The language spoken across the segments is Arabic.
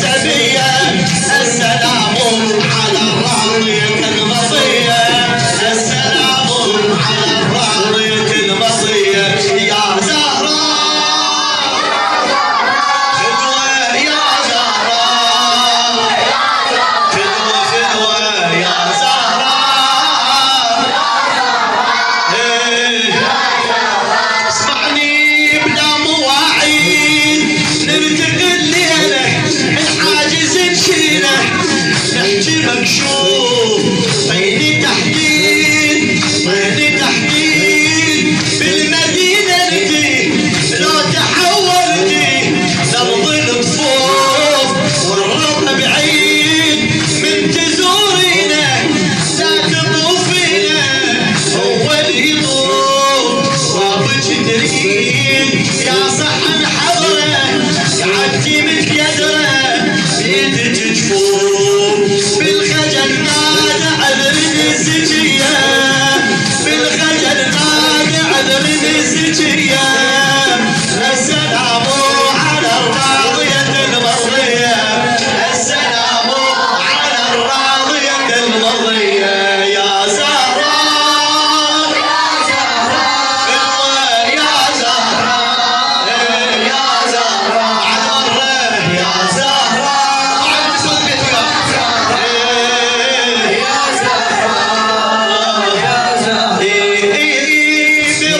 السبية السلام على الراضية المطية السلام على الراضية المطية يا زهراء فدوى يا زهراء فدوى فدوى يا زهراء اسمعني بلا مواعيد نرتقي الليلة من حاجز نشيله نحكي مكشوف طيني تحديد طيني تحديد بالمدينة ندي لو تحولتي نبض الكفوف والرضا بعيد من تزورينا لا تطوفينا اول يطوف صابك تريد يا صحن حضره عدتي متكدره بيدك جفوف بالخجل نادى عذرني الزكيه بالخجل نادى عذرني الزكيه السلام على الراضية المرضية السلام على الراضية المرضية يا زهراء يا زهراء يا زهراء على مره يا زهراء على صوتك يا زهراء يا زهراء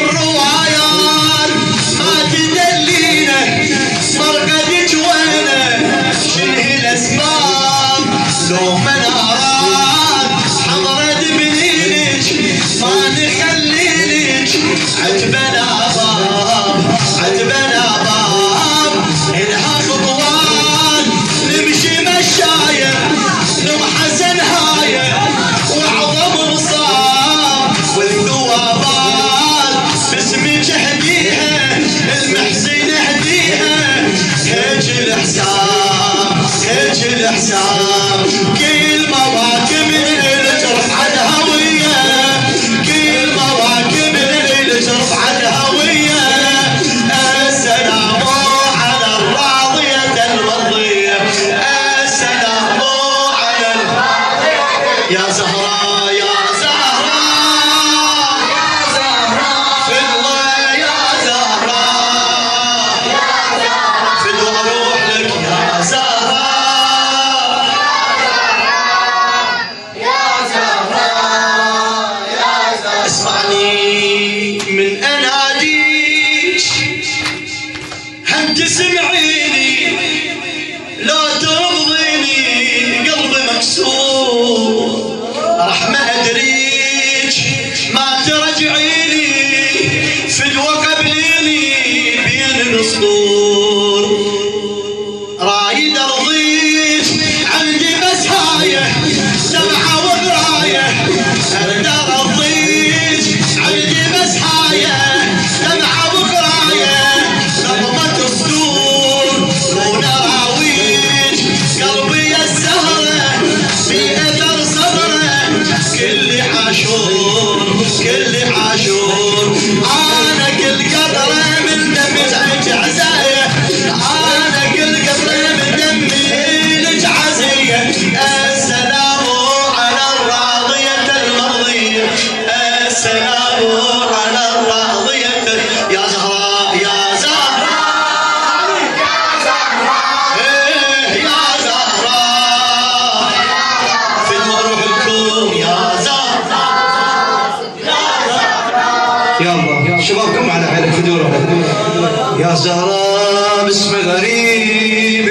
بالروايات ما تدلينا مرقدك وينه شنه الاسباب لو منارات حضرت بنينك ما نخليلك عجبنا باب عجبنا باب انها خطوات نمشي مشايه نبحثن هايه وعظم مصاب والثوابات باسمك اهديها المحسن اهديها هيج الحساب هيج الحساب كل مواكب الليل ترفع الهويه كل مواكب الليل ترفع الهويه السلام على الراضية المرضية السلام على يا زهراء يا زهراء يا زهراء فدوى يا زهراء فدوى اروح لك يا زهراء يا زهراء يا زهراء اسمعني من اناديك هم تسمعيني لو ترضيني قلبي مكسور راح ما ادريك ما ترجعيني فدوى قبليني بين الاسطور رايد ارضيك عندي بس هايه سمعه وقرايه اقدر ارضيك عندي بس هايه سمعه وقرايه نظمه الصدور ونراويج قلبي الزهره في اثر صبره كل عاشور كل عاشور انا كل قطره من دمي عزايه انا كل قطره من دمي لك عزيه السلام على الراضيه المرضيه السلام على الراضيه يا زهراء يا زهراء يا زهراء في المروح الكون يا زهراء يلا شبابكم على حالك فدوره يا زهراء باسم غريب